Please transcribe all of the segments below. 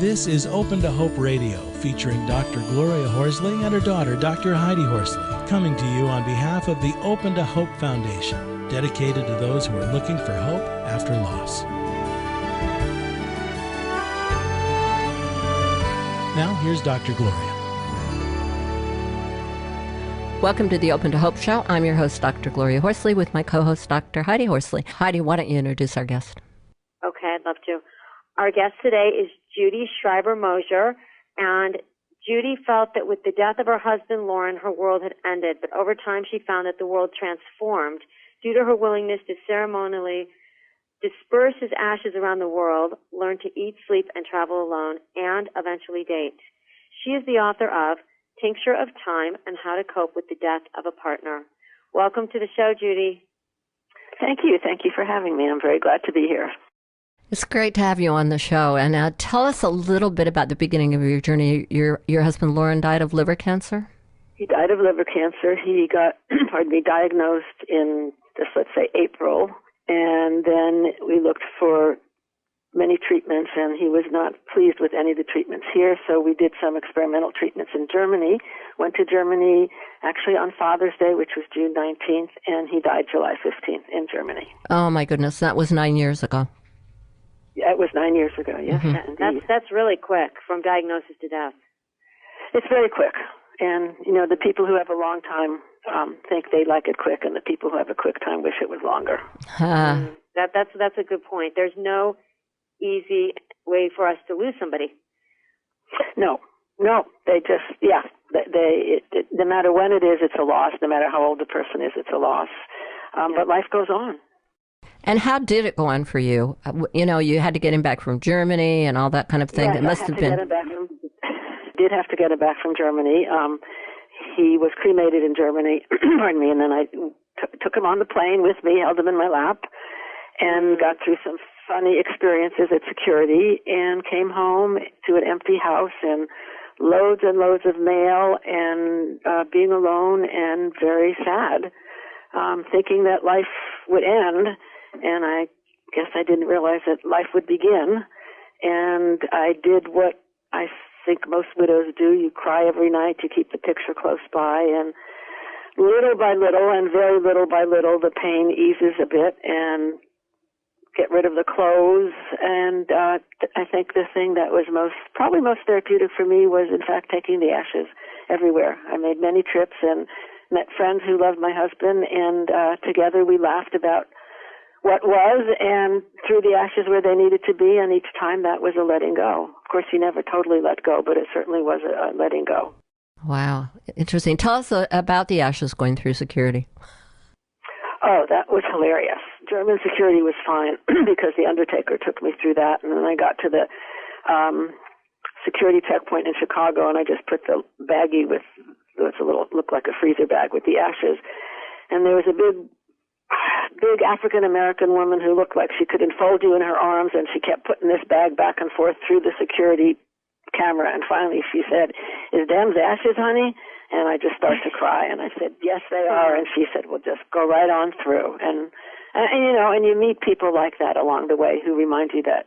This is Open to Hope Radio, featuring Dr. Gloria Horsley and her daughter, Dr. Heidi Horsley, coming to you on behalf of the Open to Hope Foundation, dedicated to those who are looking for hope after loss. Now, here's Dr. Gloria. Welcome to the Open to Hope Show. I'm your host, Dr. Gloria Horsley, with my co-host, Dr. Heidi Horsley. Heidi, why don't you introduce our guest? Okay, I'd love to. Our guest today is Judy Schreiber-Mosher, and Judy felt that with the death of her husband, Lauren, her world had ended, but over time she found that the world transformed due to her willingness to ceremonially disperse his ashes around the world, learn to eat, sleep, and travel alone, and eventually date. She is the author of Tincture of Time and How to Cope with the Death of a Partner. Welcome to the show, Judy. Thank you. Thank you for having me. I'm very glad to be here. It's great to have you on the show. And tell us a little bit about the beginning of your journey. Your husband, Lauren, died of liver cancer? He died of liver cancer. He got, diagnosed in, let's say, April. And then we looked for many treatments, and he was not pleased with any of the treatments here, so we did some experimental treatments in Germany, went to Germany actually on Father's Day, which was June 19th, and he died July 15th in Germany. Oh, my goodness, that was 9 years ago. Yeah, it was 9 years ago, yes. Mm-hmm. That's really quick, from diagnosis to death. It's very quick, and, the people who have a long time think they like it quick, and the people who have a quick time wish it was longer. That's a good point. There's no easy way for us to lose somebody. No, they just, no matter when it is, it's a loss. No matter how old the person is, it's a loss. But life goes on. And how did it go on for you? You had to get him back from Germany and all that kind of thing. Yes, it must have been. Did have to get him back from Germany. He was cremated in Germany, pardon me, and then I took him on the plane with me, held him in my lap, and got through some funny experiences at security, and came home to an empty house and loads of mail, and being alone and very sad, thinking that life would end, and I guess I didn't realize that life would begin. And I did what I think most widows do. You cry every night, you keep the picture close by, and little by little and very little by little the pain eases a bit, and get rid of the clothes. And I think the thing that was probably most therapeutic for me was, in fact, taking the ashes everywhere. I made many trips and met friends who loved my husband, and together we laughed about what was and threw the ashes where they needed to be, and each time that was a letting go. Of course, he never totally let go, but it certainly was a letting go. Wow. Interesting. Tell us about the ashes going through security. Oh, that was hilarious. German security was fine because the undertaker took me through that, and then I got to the security checkpoint in Chicago, and I just put the baggie looked like a freezer bag with the ashes, and there was a big African-American woman who looked like she could enfold you in her arms, and she kept putting this bag back and forth through the security camera, and finally she said, "Is them's ashes, honey?" And I just started to cry, and I said, "Yes, they are." And she said, "Well, just go right on through." And you meet people like that along the way who remind you that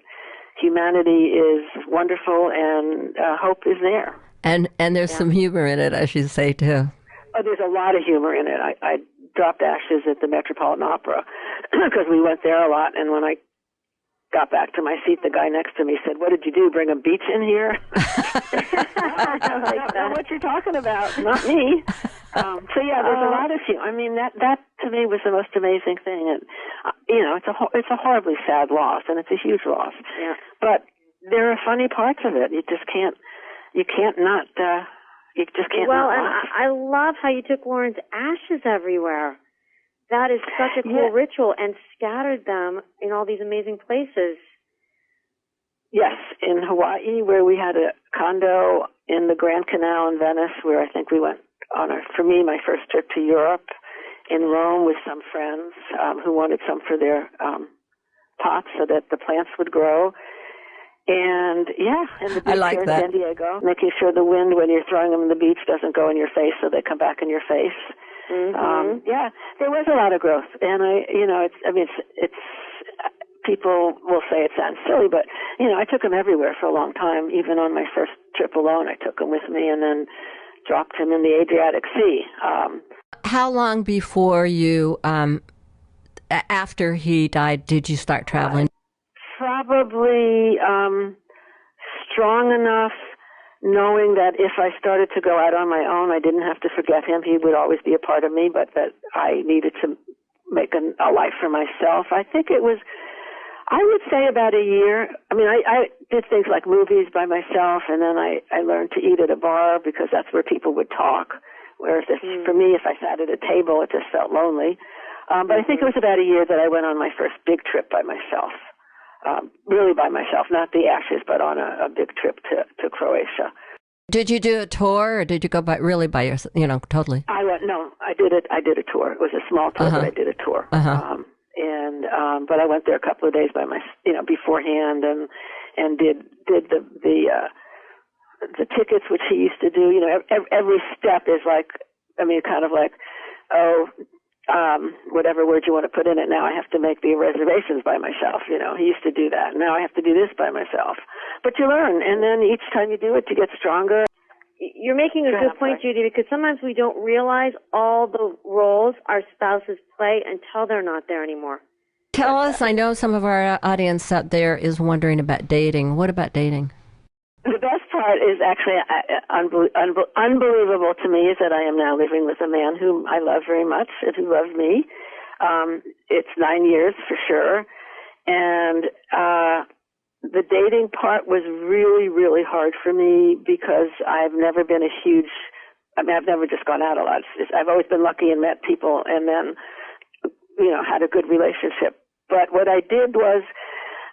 humanity is wonderful and hope is there. And there's some humor in it, I should say, too. Oh, there's a lot of humor in it. I dropped ashes at the Metropolitan Opera because we went there a lot, and when I got back to my seat, the guy next to me said, "What did you do, bring a beach in here?" I don't know what you're talking about. Not me. So yeah, there's a lot of humor. I mean, that to me was the most amazing thing. And it's a horribly sad loss, and it's a huge loss. Yeah. But there are funny parts of it. You just can't not. You just can't. Well, not and I love how you took Lauren's ashes everywhere. That is such a cool ritual, and scattered them in all these amazing places. Yes, in Hawaii, where we had a condo in the Grand Canal in Venice, where I think we went on my first trip to Europe. In Rome with some friends who wanted some for their pots so that the plants would grow. And and the beach here in San Diego, making sure the wind when you're throwing them in the beach doesn't go in your face, so they come back in your face. Mm-hmm. There was a lot of growth, and it's people will say it sounds silly, but, I took him everywhere for a long time. Even on my first trip alone, I took him with me and then dropped him in the Adriatic Sea. How long before you, after he died, did you start traveling? Probably strong enough, knowing that if I started to go out on my own, I didn't have to forget him. He would always be a part of me, but that I needed to make a life for myself. I think it was, I would say about a year. I mean, I did things like movies by myself, and then I learned to eat at a bar because that's where people would talk. Whereas for me, if I sat at a table, it just felt lonely. But I think it was about a year that I went on my first big trip by myself. Really by myself, not the Ashes, but on a big trip to Croatia. Did you do a tour, or did you go really by yourself? Totally. I did it. I did a tour. It was a small tour, but I did a tour. But I went there a couple of days by beforehand, and did the tickets, which he used to do. Every step is like, kind of like, whatever word you want to put in it. Now I have to make the reservations by myself. He used to do that. Now I have to do this by myself. But you learn, and then each time you do it, you get stronger. You're making a good point, Judy, because sometimes we don't realize all the roles our spouses play until they're not there anymore. Tell us, I know some of our audience out there is wondering about dating. What about dating? The best part is actually unbelievable to me is that I am now living with a man whom I love very much and who loves me. It's 9 years for sure. And the dating part was really, really hard for me because I've never been I've never just gone out a lot. I've always been lucky and met people and then, had a good relationship. But what I did was,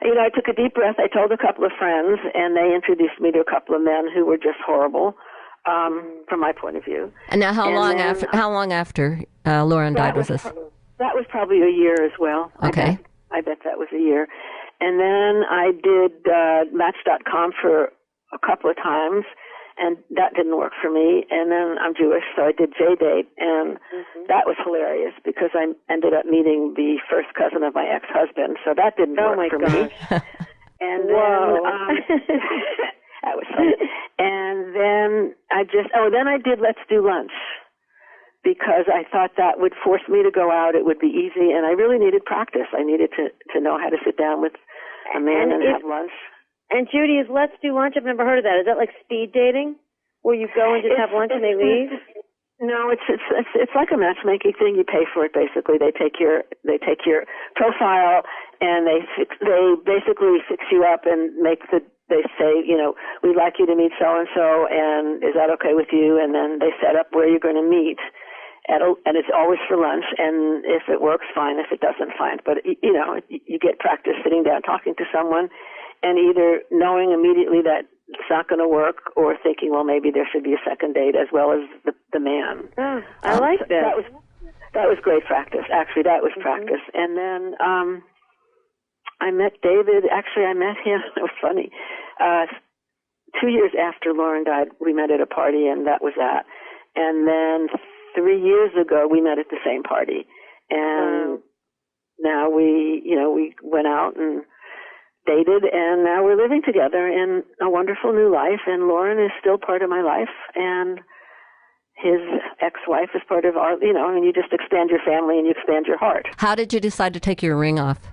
I took a deep breath. I told a couple of friends, and they introduced me to a couple of men who were just horrible, from my point of view. And now, how long after Lauren died was this? That was probably a year as well. Okay. I bet that was a year. And then I did Match.com for a couple of times, and that didn't work for me. And then I'm Jewish, so I did JDate, and that was hilarious because I ended up meeting the first cousin of my ex-husband, so that didn't work for me. And then that was funny. And then I did Let's Do Lunch because I thought that would force me to go out. It would be easy, and I really needed practice. I needed to know how to sit down with a man and have lunch. And Judy, is Let's Do Lunch? I've never heard of that. Is that like speed dating, where you go and just have lunch and they leave? No, it's like a matchmaking thing. You pay for it basically. They take your profile and they basically fix you up and they say, we'd like you to meet so and so, and is that okay with you? And then they set up where you're going to meet. And it's always for lunch, and if it works, fine. If it doesn't, fine. But, you get practice sitting down talking to someone and either knowing immediately that it's not going to work or thinking, well, maybe there should be a second date as well as the man. Oh, I like that. That was great practice. Actually, that was practice. And then I met David. Actually, I met him. It was funny. 2 years after Lauren died, we met at a party, and that was that. And then 3 years ago, we met at the same party, and now we went out and dated, and now we're living together in a wonderful new life, and Lauren is still part of my life, and his ex-wife is part of our, you just expand your family and you expand your heart. How did you decide to take your ring off?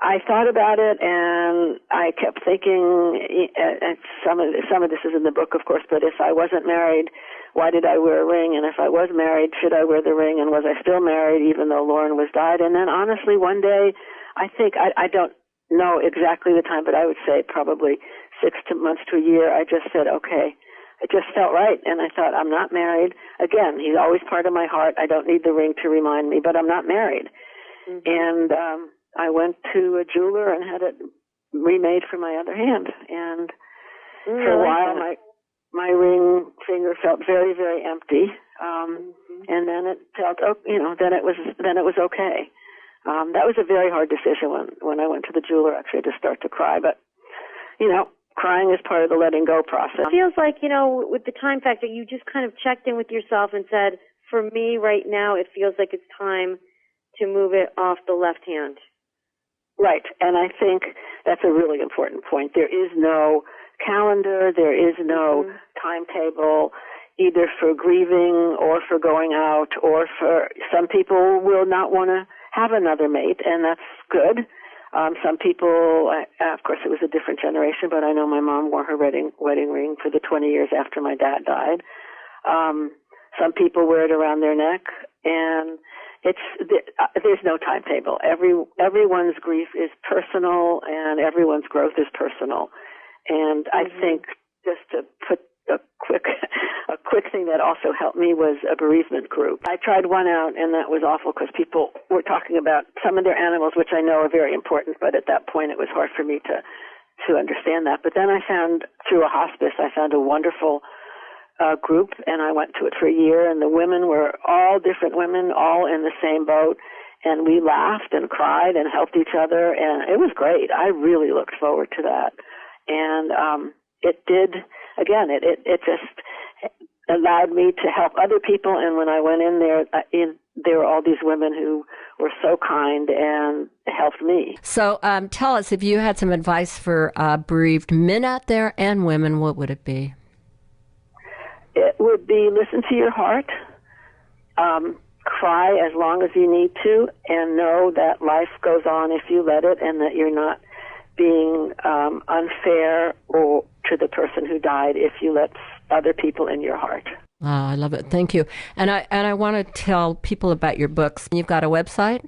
I thought about it, and I kept thinking, and some of this is in the book, of course, but if I wasn't married, why did I wear a ring? And if I was married, should I wear the ring? And was I still married even though Lauren was died? And then honestly, one day, I think, I don't know exactly the time, but I would say probably 6 months to a year, I just said, okay. It just felt right. And I thought, I'm not married. Again, he's always part of my heart. I don't need the ring to remind me, but I'm not married. Mm-hmm. And I went to a jeweler and had it remade for my other hand. And for a while, my ring finger felt very, very empty. And then it felt, then it was okay. That was a very hard decision when I went to the jeweler, actually, to start to cry. But, crying is part of the letting go process. It feels like, with the time factor, you just kind of checked in with yourself and said, for me right now, it feels like it's time to move it off the left hand. Right, and I think that's a really important point. There is no calendar, there is no timetable, either for grieving or for going out, or for some people will not want to have another mate, and that's good. Some people, of course, it was a different generation, but I know my mom wore her wedding ring for the 20 years after my dad died. Some people wear it around their neck, and there's no timetable. Everyone's grief is personal, and everyone's growth is personal. And I think just to put a quick thing that also helped me was a bereavement group. I tried one out, and that was awful because people were talking about some of their animals, which I know are very important, but at that point it was hard for me to understand that. But then I found, through a hospice, I found a wonderful group, and I went to it for a year, and the women were all different women, all in the same boat, and we laughed and cried and helped each other, and it was great. I really looked forward to that. And it did, again, it just allowed me to help other people, and when I went in there were all these women who were so kind and helped me. So tell us, if you had some advice for bereaved men out there and women, what would it be? It would be listen to your heart, cry as long as you need to, and know that life goes on if you let it, and that you're not being unfair or to the person who died if you let other people in your heart. Oh, I love it. Thank you. And I want to tell people about your books. You've got a website?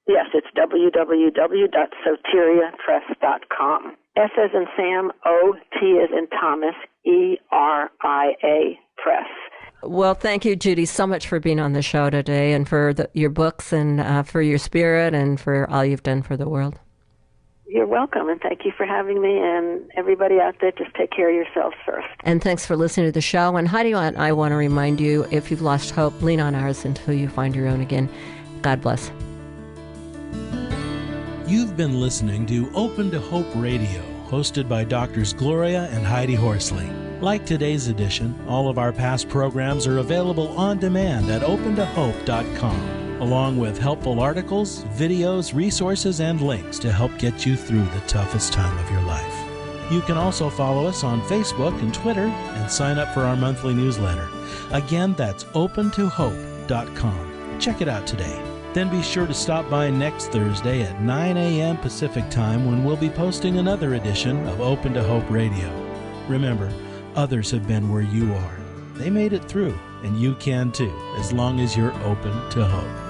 Yes, it's www.soteriapress.com. S as in Sam, O, T as in Thomas, E-R-I-A Press. Well, thank you, Judy, so much for being on the show today, and for your books, and for your spirit, and for all you've done for the world. You're welcome, and thank you for having me. And everybody out there, just take care of yourselves first. And thanks for listening to the show. And Heidi and I want to remind you, if you've lost hope, lean on ours until you find your own again. God bless. You've been listening to Open to Hope Radio, hosted by Drs. Gloria and Heidi Horsley. Like today's edition, all of our past programs are available on demand at opentohope.com, along with helpful articles, videos, resources, and links to help get you through the toughest time of your life. You can also follow us on Facebook and Twitter and sign up for our monthly newsletter. Again, that's opentohope.com. Check it out today. Then be sure to stop by next Thursday at 9 a.m. Pacific Time, when we'll be posting another edition of Open to Hope Radio. Remember, others have been where you are. They made it through, and you can too, as long as you're open to hope.